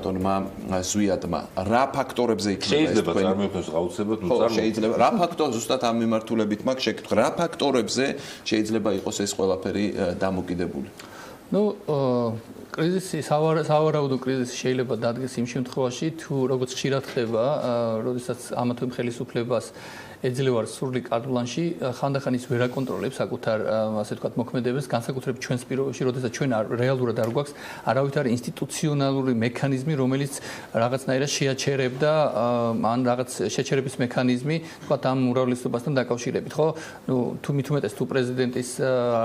ბატონმა ზვიადმა რა ფაქტორებზე იქნება ეს თქვენი წარმოვიდგინოთ აუცილებლად შეიძლება რა ფაქტორ ზუსტად ამ მიმართულებით მაგ შეკითხვა რა ფაქტორებზე შეიძლება იყოს ეს ყველაფერი დამოკიდებული კრიზისი სავარაუდო კრიზისი შეიძლება დადგეს იმ შემთხვევაში თუ როგორც ხშირად ხდება როდესაც ამა თუ იმ ხელისუფლებას ეძლევა სრული კარდულანში ხანდახან ის ვერ აკონტროლებს საკუთარ ასე ვთქვათ მოქმედებას განსაკუთრებით ჩვენს პირობებში როდესაც ჩვენ რეალურად არ გვაქვს არავითარი ინსტიტუციონალური მექანიზმი რომელიც რაღაცნაირად შეაჩერებდა ან რაღაც შეჩერების მექანიზმი ვთქვათ ამ უმრავლესობასთან დაკავშირებით ხო თუ მით უმეტეს თუ პრეზიდენტის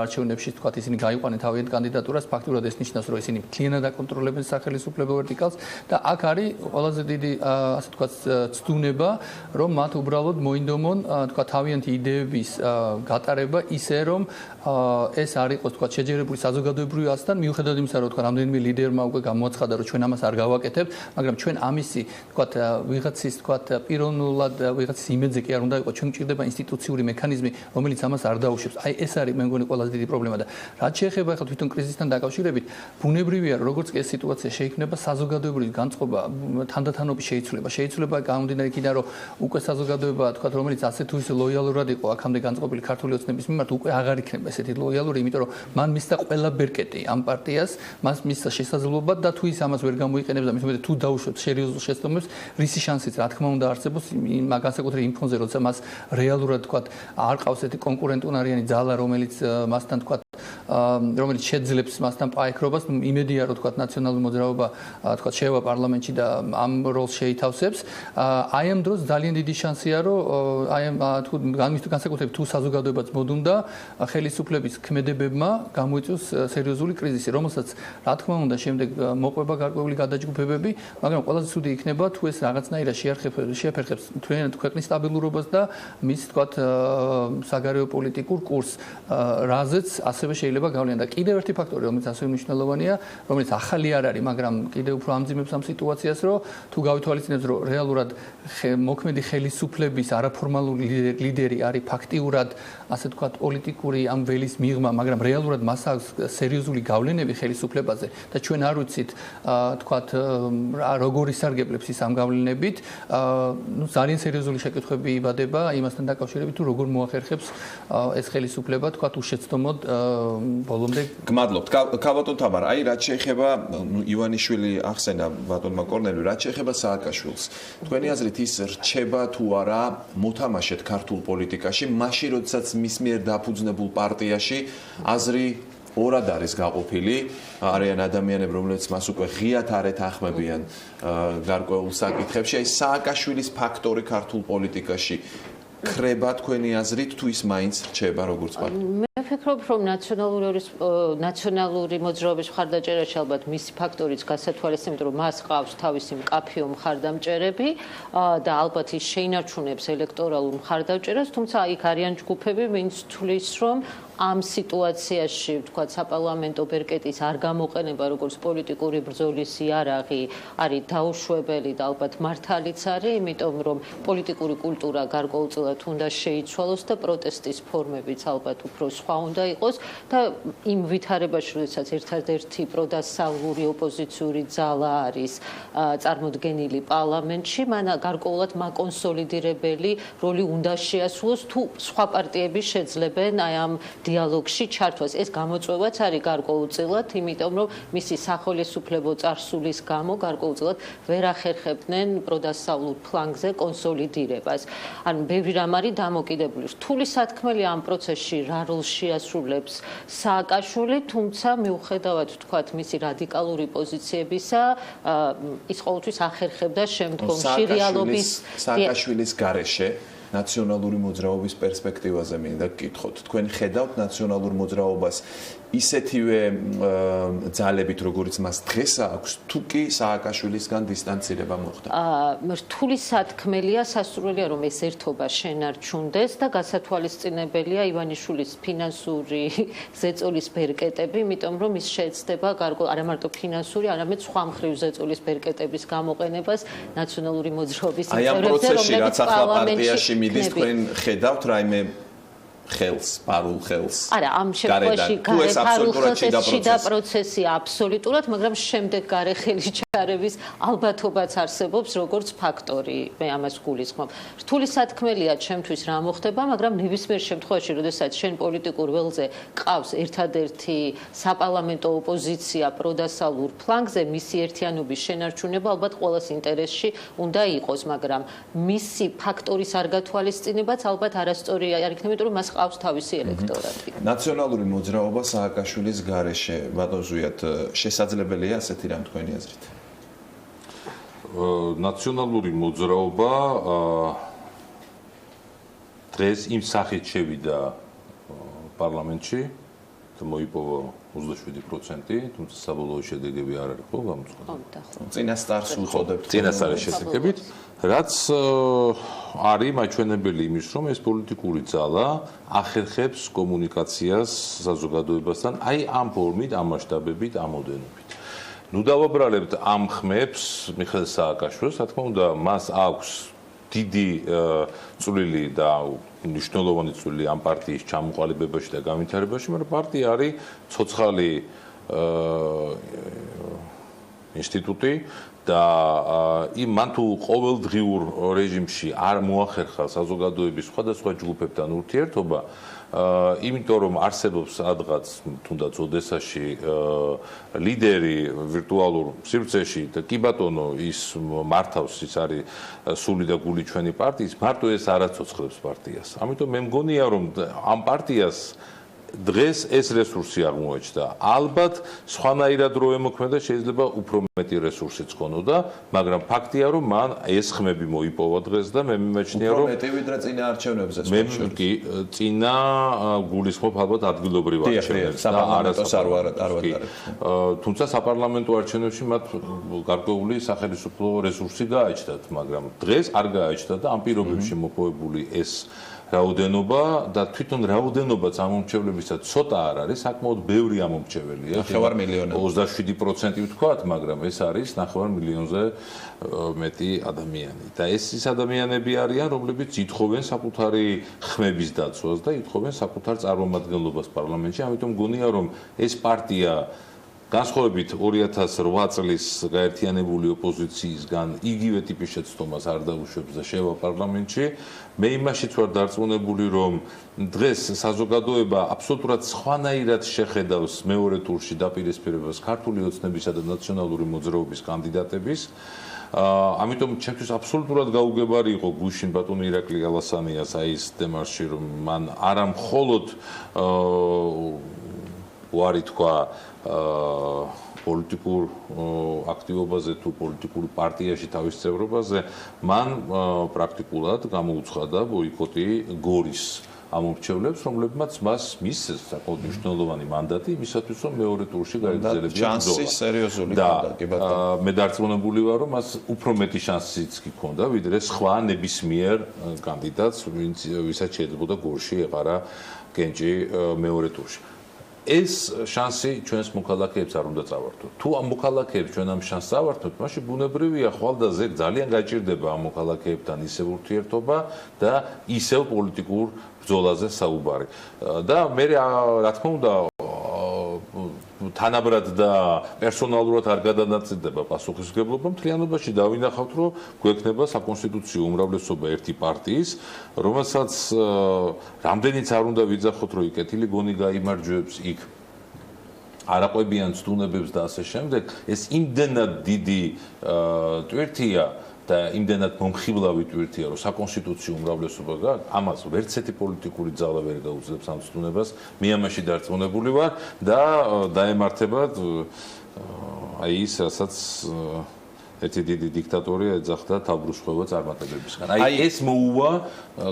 არჩევნებში ვთქვათ ისინი გაიყვანენ თავიანთ კანდიდატურას ფაქტურად ეს ნიშნავს რომ ისინი მთლიანად აკონტროლებენ სახელმწიფო ვერტიკალს და აქ არის ყველაზე დიდი ასე ვთქვათ ცდუნება რომ მათ უბრალოდ მოინდომონ თქვა თავიანთი იდეების გატარება ისე რომ ეს არ იყოს თქვა შეჯერებული საზოგადოებრივი ასთან მიუხედავად იმისა რომ თქვა რამდენიმე ლიდერმა უკვე გამოაცხადა რომ ჩვენ ამას არ გავაკეთებთ მაგრამ ჩვენ ამისი თქვა ვიღაცის თქვა პიროვნულად ვიღაცის იმედზე კი არ უნდა იყოს ჩვენ გვჭირდება ინსტიტუციური მექანიზმი რომელიც ამას არ დაუშვებს აი ეს არის მე მგონი ყველაზე დიდი პრობლემა და რაც შეეხება ახლა თვითონ კრიზისთან დაკავშირებით ბუნებრივია რომ როგორც კი ეს სიტუაცია შეიქმნება საზოგადოებრივი განწყობა თანდათანობით შეიძლება გამომდინარე იქიდან რომ უკვე საზოგადოება თქვა რომელიც ასე თუ ისე ლოიალურად იყო აქამდე განწყობილი ქართული ოცნების მიმართ უკვე აღარ იქნება ესეთი ლოიალური იმიტომ რომ მან მისცა ყველა ბერკეტი ამ პარტიას მას მისცა შესაძლებლობა და თუ ის ამას ვერ გამოიყენებს და მის უმეტეს თუ დაუშვებს სერიოზულ შეცდომებს რისი შანსიც რა თქმა უნდა არსებობს განსაკუთრებით იმ ფონზე როცა მას რეალურად თქვა არ ყავს ესეთი კონკურენტუნარიანი ძალა რომელიც მასთან თქვა რომელიც შეძლებს მასთან პაექრობას იმედია რომ თქვა ნაციონალური მოძრაობა თქვა შევა პარლამენტში და ამ როლს შეითავსებს აი ამ დროს ძალიან დიდი შანსია რომ აი ამ თუ განსაკუთრებით თუ საზოგადოებაც მოდუნდა ხელისუფლების ქმედებებმა გამოიწვიოს სერიოზული კრიზისი რომელსაც რა თქმა უნდა შემდეგ მოყვება გარკვეული გადაჯგუფებები მაგრამ ყველაზე ცუდი იქნება თუ ეს რაღაცნაირად შეაფერხებს თქვენად ქვეყნის სტაბილურობას და მის თქვა საგარეო პოლიტიკურ კურსს რაზეც ასევე შეიძლება გავლენა და კიდევ ერთი ფაქტორი რომელიც ასევე მნიშვნელოვანია რომელიც ახალი არ არის მაგრამ კიდევ უფრო ამძიმებს ამ სიტუაციას რომ თუ გავითვალისწინებთ რომ რეალურად მოქმედი ხელისუფლების არაფორმალური ლიდერი არის ფაქტიურად ასე ვთქვათ პოლიტიკური ამ ველის მიღმა მაგრამ რეალურად მას აქვს სერიოზული გავლენები ხელისუფლებაზე და ჩვენ არ ვიცით ვთქვათ როგორ ისარგებლებს ის ამ გავლენებით ძალიან სერიოზული შეკითხვები იბადება იმასთან დაკავშირებით თუ როგორ მოახერხებს ეს ხელისუფლება ვთქვათ უშეცდომოდ ბოლომდე გმადლობთ ქალბატონ თამარ აი რაც შეეხება ივანიშვილი ახსენა ბატონმა კორნელიო რაც შეეხება სააკაშვილს თქვენი აზრით ის რჩება თუ არა მოთამაშედ ქართულ პოლიტიკაში მაშინ როდესაც მის მიერ დაფუძნებულ პარტიაში აზრი ორად არის გაყოფილი არიან ადამიანები რომლებიც მას უკვე ღიად არ ეთანხმებიან გარკვეულ საკითხებში აი სააკაშვილის ფაქტორი ქართულ პოლიტიკაში ქრება თქვენი აზრით თუ ის მაინც რჩება როგორც პარტია მე ვფიქრობ რომ ნაციონალური მოძრაობის მხარდაჭერაში ალბათ მისი ფაქტორიც გასათვალისწინებთ რომ მას ყავს თავისი მკაფიო მხარდამჭერები და ალბათ ის შეინარჩუნებს ელექტორალურ მხარდამჭერას თუმცა იქ არიან ჯგუფები ვინც თვლის რომ ამ სიტუაციაში ვთქვათ საპარლამენტო ბერკეტის არ გამოყენება როგორც პოლიტიკური ბრძოლის იარაღი არის დაუშვებელი და ალბათ მართალიც არის იმიტომ რომ პოლიტიკური კულტურა გარკვეულწილად უნდა შეიცვალოს და პროტესტის ფორმებიც ალბათ უფრო სხვა უნდა იყოს და იმ ვითარებაში როდესაც ერთადერთი პროდასავლური ოპოზიციური ძალა არის წარმოდგენილი პარლამენტში მან გარკვეულად მაკონსოლიდირებელი როლი უნდა შეასრულოს თუ სხვა პარტიები შეძლებენ აი ამ დიალოგში ჩართვას ეს გამოწვევაც არის გარკვეულწილად იმიტომ რომ მისი სახელისუფლებო წარსულის გამო გარკვეულწილად ვერ ახერხებდნენ პროდასავლურ ფლანგზე კონსოლიდირებას ან ბევრი რამ არის დამოკიდებული რთული სათქმელი ამ პროცესში რა როლს შეასრულებს სააკაშვილი თუმცა მიუხედავად ვთქვათ მისი რადიკალური პოზიციებისა ის ყოველთვის ახერხებდა შემდგომში რეალობის სააკაშვილის გარეშე ნაციონალური მოძრაობის პერსპექტივაზე მინდა გკითხოთ. თქვენ ხედავთ ნაციონალურ მოძრაობას ისეთივე ძალებით, როგორც მას დღეს აქვს, თუ კი სააკაშვილისგან დისტანცირება მოხდა? რთული სათქმელია, სასურველია, რომ ეს ერთობა შენარჩუნდეს და გასათვალისწინებელია ივანიშვილის ფინანსური ზეწოლის ბერკეტები, იმიტომ რომ ის შეეცდება არა მარტო ფინანსური, არამედ სხვა მხრივ ზეწოლის ბერკეტების გამოყენებას ნაციონალური მოძრაობის წევრებზე, რომლებიც პარლამენტში მიდის თქვენ ხედავთ რაიმე ხელს, პარულ ხელს. არა, ამ შემთხვევაში პარულ ხელს შიდა პროცესია აბსოლუტურად, მაგრამ შემდეგ გარე ხელის ჩარევის ალბათობაც არსებობს როგორც ფაქტორი, მე ამას გულისხმობ. რთული სათქმელია ჩემთვის რა მოხდება, მაგრამ ნებისმიერ შემთხვევაში, როდესაც შენ პოლიტიკურ ველზე ყავს ერთადერთი საპარლამენტო ოპოზიცია პროდასალურ ფლანგზე, მისი ერთიანობის შენარჩუნება ალბათ ყოველას ინტერესში უნდა იყოს, მაგრამ მისი ფაქტორის არ გათვალისწინებაც ალბათ არასწორი არ იქნება, იმიტომ რომ მას ყავს თავისი ელექტორატი. ნაციონალური მოძრაობა სააკაშვილის გარეშე, ბატონ ზვიად, შესაძლებელია ასეთი რამ თქვენი აზრით? ნაციონალური მოძრაობა დღეს იმ სახით შევიდა პარლამენტში და მოიპოვა 27%, თუმცა საბოლოო შედეგები არ არის ხო გამოცხადებული. წინასწარს უწოდებთ. წინასწარის შესაძლებლობით, რაც არის მაჩვენებელი იმის, რომ ეს პოლიტიკური ძალა ახერხებს კომუნიკაციას საზოგადოებასთან, აი ამ ფორმით, ამ მასშტაბებით, ამ ოდენობით. ნუ დავაბრალებთ ამ ხმებს მიხეილ სააკაშვილს, რა თქმა უნდა, მას აქვს დიდი წვლილი და მნიშვნელოვანი წვლილი ამ პარტიის ჩამოყალიბებაში და განვითარებაში, მაგრამ პარტია არის ცოცხალი ინსტიტუტი და მან თუ ყოველდღიურ რეჟიმში არ მოახერხა საზოგადოების სხვადასხვა ჯგუფებთან ურთიერთობა, იმიტომ რომ არსებობს სადღაც თუნდაც ოდესაში ლიდერი ვირტუალურ სივრცეში და კი ბატონო ის მართავს, ის არის სული და გული ჩვენი პარტიის, მარტო ეს არ აცოცხლებს პარტიას. ამიტომ მე მგონია რომ ამ პარტიას დღეს ეს რესურსი აღმოაჩნდა. ალბათ სხვანაირად რო ემოქმედა შეიძლება უფრო მეტი რესურსიც ქონოდა, მაგრამ ფაქტია რომ მან ეს ხმები მოიპოვა დღეს და მე მიმაჩნია რომ უფრო მეტი ვიდრე წინა არჩევნებზე. მე კი წინა გულისხმობ ალბათ ადგილობრივ არჩევნებს და არასაპარლამენტოს არ ვატარებ. თუმცა საპარლამენტო არჩევნებში მათ გარკვეული სახელმწიფო რესურსი გააჩნდათ, მაგრამ დღეს არ გააჩნდა და ამ პირობებში მოპოვებული ეს რაოდენობა და თვითონ რაოდენობაც ამომრჩევლებისა ცოტა არ არის, საკმაოდ ბევრი ამომრჩეველია. 9 მილიონი. 27% ვთქვათ, მაგრამ ეს არის 9 მილიონზე მეტი ადამიანი. და ეს ის ადამიანები არიან, რომლებიც ითხოვენ საკუთარი ხმების დაცვას და ითხოვენ საკუთარ წარმომადგენლობას პარლამენტში. ამიტომ მგონია, რომ ეს პარტია განსხვავებით 2008 წლის გაერთიანებული ოპოზიციისგან იგივე ტიპის შეცდომას არ დაუშვებს და შევა პარლამენტში. მე იმაშიც ვარ დარწმუნებული, რომ დღეს საზოგადოება აბსოლუტურად სხვანაირად შეხედავს მეორე ტურში დაპირისპირებას ქართული ოცნებისა და ნაციონალური მოძრაობის კანდიდატების. ამიტომ ჩემთვის აბსოლუტურად გაუგებარი იყო გუშინ ბატონი ირაკლი ალასანიას აი ეს დემარში, რომ მან არა მხოლოდ უარი თქვა პოლიტიკურ აქტივობაზე თუ პოლიტიკურ პარტიაში თავის წევრობაზე, მან პრაქტიკულად გამოუცხადა ბოიკოტი გორის ამომრჩევლებს, რომლებმაც მას მისცეს საკმაოდ მნიშვნელოვანი მანდატი იმისათვის, რომ მეორე ტურში გაეგრძელებინა ჩანსი სერიოზული ჰქონდა, კი ბატონო. მე დარწმუნებული ვარ, რომ მას უფრო მეტი შანსიც კი ჰქონდა, ვიდრე სხვა ნებისმიერ კანდიდატს, ვისაც შეიძლება გორში ეყარა კენჭი მეორე ტურში. ეს შანსი ჩვენს მოქალაქეებს არ უნდა წავართოთ. თუ ამ მოქალაქეებს ჩვენ ამ შანსს წავართოთ, მაშინ ბუნებრივია ხვალდაზე ძალიან გაჭირდება ამ მოქალაქეებთან ისევ ურთიერთობა და ისევ პოლიტიკურ ბრძოლაზე საუბარი. და მე რა თქმა უნდა თანაბრად და პერსონალურად არ გადანაწილდება პასუხისმგებლობა, მთლიანობაში დავინახავთ, რომ გვექნება საკონსტიტუციო უმრავლესობა ერთი პარტიის, რომელსაც რამდენიც არ უნდა ვიძახოთ, რომ კეთილი გონი გაიმარჯვებს იქ არაყვებიან ცდუნებებს და ასე შემდეგ, ეს იმდენად დიდი ტვირთია და იმდენად მომხიბლავი ტვირთია, რომ საკონსტიტუციო უმრავლესობა გაქვს, ამას ვერცერთი პოლიტიკური ძალა ვერ გაუძლებს ამ ცდუნებას. მე ამაში დარწმუნებული ვარ და დაემართებათ აი ის, რასაც ერთი დიდი დიქტატორია ეძახდა თავბრუსხვევა წარმატებებისგან. აი ეს მოუვა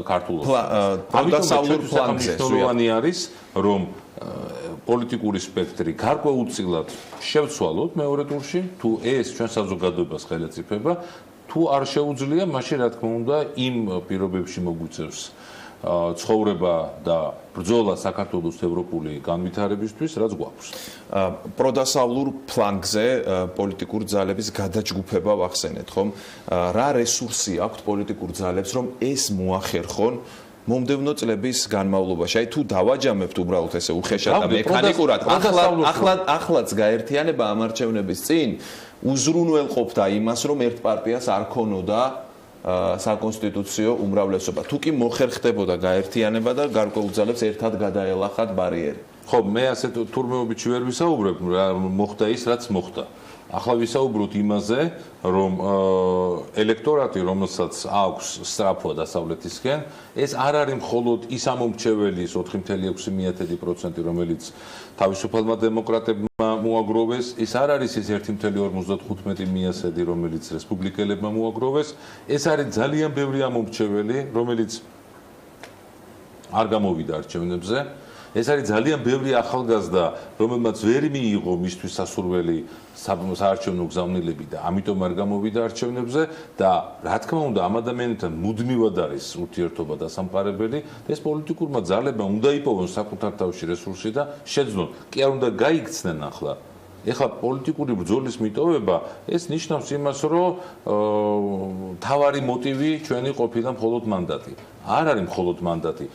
ქართულოს. პროდასალურ ფლანგზე მნიშვნელოვანი არის, რომ პოლიტიკური სპექტრი გარკვეულწილად შევცვალოთ მეორე ტურში, თუ ეს ჩვენ საზოგადოებას ხელეწიფება, თუ არ შეუძლია, მაშინ რა თქმა უნდა იმ პირობებში მოგვიწევს ცხოვრება და ბრძოლა საქართველოს ევროპული განვითარებისთვის, რაც გვაქვს. პროდასავლურ ფლანგზე პოლიტიკური ძალების გადაჯგუფება ვახსენეთ, ხომ? რა რესურსი აქვთ პოლიტიკურ ძალებს, რომ ეს მოახერხონ მომდევნო წლების განმავლობაში. აი თუ დავაჯამებთ უბრალოდ ესე უხეშად და მექანიკურად, ახლაც გაერთიანება ამ არჩევნების წინ უზრუნველყოფდა იმას, რომ ერთ პარტიას არ ქონოდა საკონსტიტუციო უმრავლესობა. თუ კი მოხერხდებოდა გაერთიანება და გარკვეულ ძალებს ერთად გადაელახათ ბარიერი. ხო, მე ასე თურმეობითში ვერ ვისაუბრებ, მოხდა ის, რაც მოხდა. ახლა ვისაუბროთ იმაზე, რომ ელექტორატი, რომელსაც აქვს სწრაფვა დასავლეთისკენ, ეს არ არის მხოლოდ ის ამომრჩეველი 4.6%, რომელიც თავისუფალმა დემოკრატებმა მოაგროვეს, ეს არ არის ის 1.55%, რომელიც რესპუბლიკელებმა მოაგროვეს, ეს არის ძალიან ბევრი ამომრჩეველი, რომელიც არ გამოვიდა არჩევნებზე. ეს არის ძალიან ბევრი ახალგაზრდა, რომელმაც ვერ მიიღო მისთვის სასურველი საარჩევნო გზავნილები და ამიტომ არ გამოვიდა არჩევნებზე და რა თქმა უნდა ამ ადამიანებთან მუდმივად არის ურთიერთობა დასამყარებელი და ეს პოლიტიკურმა ძალებმა უნდა იპოვონ საკუთარ თავში რესურსი და შეძლონ. კი არ უნდა გაიქცნენ ახლა. ეხლა პოლიტიკური ბრძოლის მიტოვება ეს ნიშნავს იმას, რომ თავარი მოტივი ჩვენი ყოფილა მხოლოდ მანდატი. არ არის მხოლოდ მანდატი.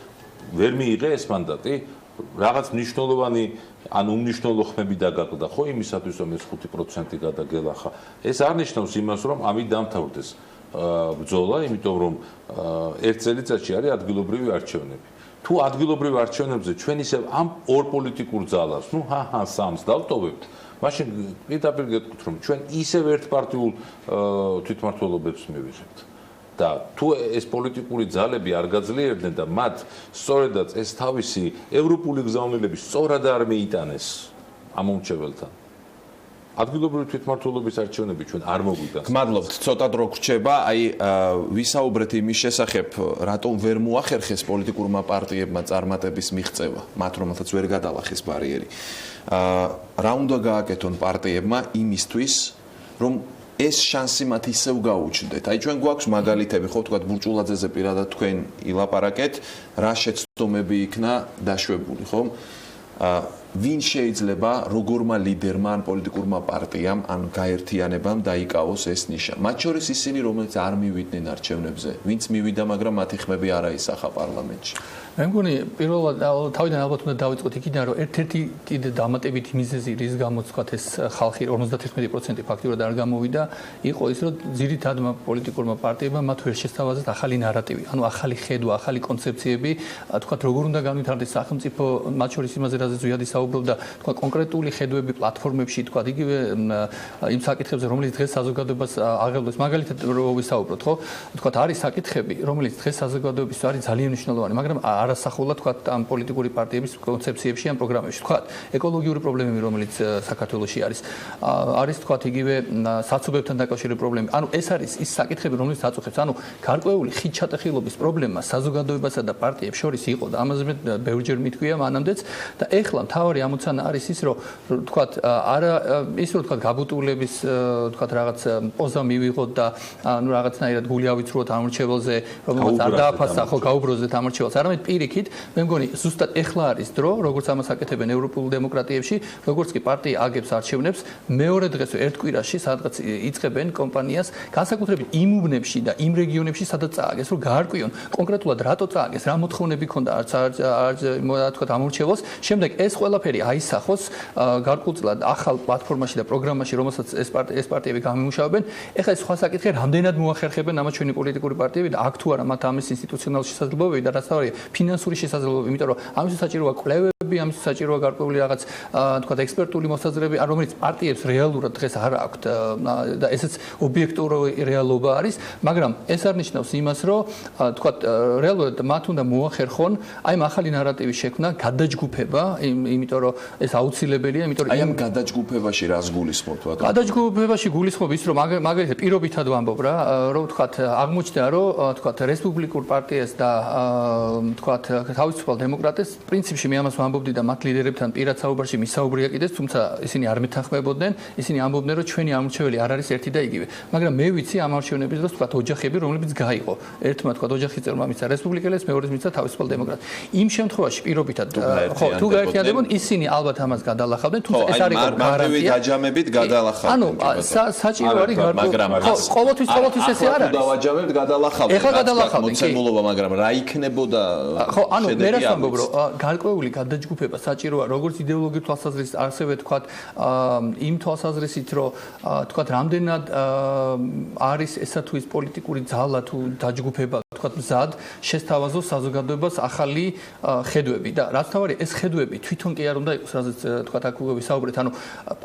ვერ მიიღე ეს მანდატი რაღაც მნიშვნელოვანი ან უმნიშვნელო ხმები დაგაყდა ხო იმისათვის რომ ეს 5% გადაგელახა ეს არ ნიშნავს იმას რომ ამით დამთავრდეს ბრძოლა იმიტომ რომ ერთ წელიწადში არის ადგილობრივი არჩევნები თუ ადგილობრივ არჩევნებზე ჩვენ ისევ ამ ორ პოლიტიკურ ძალას სამს დავტოვებთ მაშინ პირდაპირ გეტყვით რომ ჩვენ ისევ ერთპარტიულ თვითმმართველობებს მივიღებთ და თუ ეს პოლიტიკური ძალები არ გაძლიერდნენ და მათ სწორედაც ეს თავისი ევროპული გზავნილები სწორად არ მიიტანეს ამომრჩეველთან ადგილობრივი თვითმმართველობის არჩევნები ჩვენ არ მოგვიდა. გმადლობთ, ცოტა დრო გრჩება, აი ვისაუბრეთ იმის შესახებ, რატომ ვერ მოახერხეს პოლიტიკურმა პარტიებმა წარმატების მიღწევა, მათ რომელთაც ვერ გადალახეს ბარიერი. რა უნდა გააკეთონ პარტიებმა იმისთვის, რომ ეს შანსი მათ ისევ გაუჩნდეთ. აი ჩვენ გვაქვს მაგალითები, ხო ვთქვათ ბურჭულაძეზე პირადად თქვენ ილაპარაკეთ, რა შეცდომები იქნა დაშვებული, ხო? ვინ შეიძლება როგორმა ლიდერმა ან პოლიტიკურმა პარტიამ ან გაერთიანებამ დაიკავოს ეს ნიშა. მათ შორის ისინი, რომელიც არ მივიდნენ არჩევნებზე, ვინც მივიდა, მაგრამ მათი ხმები არ აისახა პარლამენტში. მე მგონი პირველად თავიდან ალბათ უნდა დავიწყოთ იქიდან, რომ ერთ-ერთი კიდე დამატებითი მიზეზი, რის გამოც ვთქვათ ეს ხალხი 51% ფაქტიურად არ გამოვიდა, იყო ის, რომ ძირითადმა პოლიტიკურმა პარტიებმა მათ ვერ შესთავაზეს ახალი ნარატივი, ანუ ახალი ხედვა, ახალი კონცეფციები, ვთქვათ როგორ უნდა განვითარდეს სახელმწიფო, მათ შორის იმაზე, რაზეც ზუიადი საუბრობდა, ვთქვათ კონკრეტული ხედვები პლატფორმებში, ვთქვათ იგივე იმ საკითხებზე, რომელიც დღეს საზოგადოებას აღელვებს, მაგალითად რო ვისაუბროთ, ხო? ვთქვათ არის საკითხები, რომელიც დღეს საზოგადოების არის ძალიან მნიშვნელოვანი, მაგრამ არასახულად თქვათ ამ პოლიტიკური პარტიების კონცეფციებში ან პროგრამებში თქვათ ეკოლოგიური პრობლემები რომელიც საქართველოში არის თქვათ იგივე საცობებთან დაკავშირებული პრობლემები ანუ ეს არის ის საკითხები რომელიც აწუხებს ანუ გარკვეული ხიდჩატეხილობის პრობლემა საზოგადოებასა და პარტიებს შორის იყო და ამაზე ბევრჯერ მითქვია მანამდეც და ეხლა მთავარი ამოცანა არის ის რომ თქვათ არა ის რომ თქვათ გაბუტულების თქვათ რაღაც პოზა მივიღოთ და ანუ რაღაცნაირად გული ავიცრუოთ ამორჩეველზე რომელიც არ დააფასა ხო გაუბროზეთ ამორჩეველს არამედ პირიქით, მე მგონი, ზუსტად ეხლა არის დრო, როგორც ამას აკეთებენ ევროპულ დემოკრატიებში, როგორც კი პარტია აგებს არჩევნებს, მეორე დღეს ერთ კვირაში სადღაც იწყებენ კომპანიას, განსაკუთრებით იმ უბნებში და იმ რეგიონებში, სადაც წააგეს, რომ გაარკვიონ კონკრეტულად რატო წააგეს, რა მოთხოვნები ქონდა თქვათ ამორჩეველს, შემდეგ ეს ყველაფერი აისახოს გარკვეულწილად ახალ პლატფორმაში და პროგრამაში, რომელსაც ეს პარტიები გამიმუშავებენ. ეხლა ეს სხვა საკითხი, რამდენად მოახერხებენ ამას ჩვენი პოლიტიკური პარტიები და აქ თუ არა მათ ამის ინსტიტუციონალური შესაძლებლობები და რაც თავია ფინანსური შესაძლებლობები, იმიტომ რომ ამისთვის საჭიროა კვლევები, ამისთვის საჭიროა გარკვეული რაღაც თქვათ ექსპერტული მოსაზრებები, რომელიც პარტიებს რეალურად დღეს არ აქვთ და ესეც ობიექტური რეალობა არის, მაგრამ ეს არ ნიშნავს იმას, რომ თქვათ რეალურად მათ უნდა მოახერხონ აი ამ ახალი ნარატივის შექმნა, გადაჯგუფება, იმიტომ რომ ეს აუცილებელია, იმიტომ რომ აი ამ გადაჯგუფებაში რას გულისხმობთ ბატონო? გადაჯგუფებაში გულისხმობ ის, რომ მაგალითად პირობითად ვამბობ რა, რომ თქვათ აღმოჩნდა, რომ თქვათ რესპუბლიკურ პარტიას და თქვათ თავისუფალ დემოკრატებს პრინციპში მე ამას ვამბობდი და მათ ლიდერებთან პირად საუბარში მისაუბრია კიდეც, თუმცა ისინი არ მეთანხმებოდნენ, ისინი ამბობდნენ, რომ ჩვენი ამორჩეველი არ არის ერთი და იგივე. მაგრამ მე ვიცი ამ არჩევნების დროს თქვათ ოჯახები, რომლებიც გაიყო. ერთმა თქვათ ოჯახის წევრმა მისცა რესპუბლიკელებს, მეორეს მისცა თავისუფალ დემოკრატს. იმ შემთხვევაში პირობითად თუ გაერთიანდებოდნენ, ისინი ალბათ ამას გადალახავდნენ, თუმცა ეს არის მარტივი დაჯამებით გადალახავდნენ. ანუ საჭირო არის მაგრამ ყოველთვის ესე არ არის. დავაჯამებთ გადალახავდნენ. ეხლა გადალახავდნენ, კი. მოცემულობა, მაგრამ რა იქნებოდა ხო, ანუ მე რას ვამბობ, რომ გარკვეული გადაჯგუფება საჭიროა როგორც იდეოლოგიურ თვალსაზრისით, ასევე თქვათ იმ თვალსაზრისით, რომ თქვათ რამდენად არის ესა თუ ის პოლიტიკური ძალა თუ დაჯგუფება თქვათ მზად შესთავაზოს საზოგადოებას ახალი ხედვები და რაც თავარი ეს ხედვები თვითონ კი არ უნდა იყოს, რაზეც თქვათ აქ ვისაუბრეთ, ანუ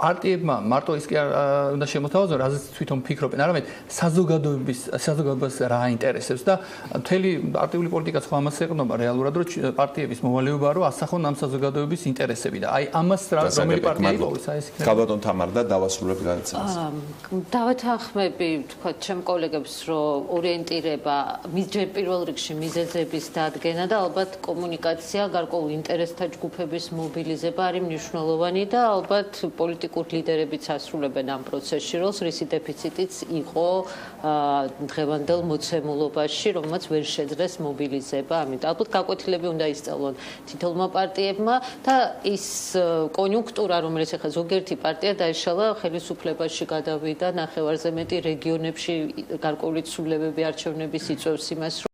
პარტიებმა მარტო ის კი არ უნდა შემოთავაზონ, რაზეც თვითონ ფიქრობენ, არამედ საზოგადოებას რა აინტერესებს და მთელი პარტიული პოლიტიკაც ხო ამას ეყრდნობა რეალურად, რომ პარტიების მოვალეობაა, რომ ასახონ ამ საზოგადოების ინტერესები და აი ამას რომელი პარტია იყოს, აი ეს იქნება. ქალბატონ თამარ და დავასრულებთ გადაცემას. დავათანხმები თქვა ჩემ კოლეგებს, რომ ორიენტირება ჯერ პირველ რიგში მიზეზების დადგენა და ალბათ კომუნიკაცია, გარკვეულ ინტერესთა ჯგუფების მობილიზება არის მნიშვნელოვანი და ალბათ პოლიტიკურ ლიდერებიც ასრულებენ ამ პროცესში როლს, რისი დეფიციტიც იყო დღევანდელ მოცემულობაში, რომელმაც ვერ შეძლეს მობილიზება. ამიტომ ალბათ გაკვეთილები უნდა ისწავლონ თითოეულმა პარტიებმა და ის კონიუნქტურა, რომელიც ახლა ზოგიერთი პარტია დაეშალა ხელისუფლებაში გადავიდა ნახევარზე მეტი რეგიონებში გარკვეული ცვლილებები არჩევნების იწვევს იმას,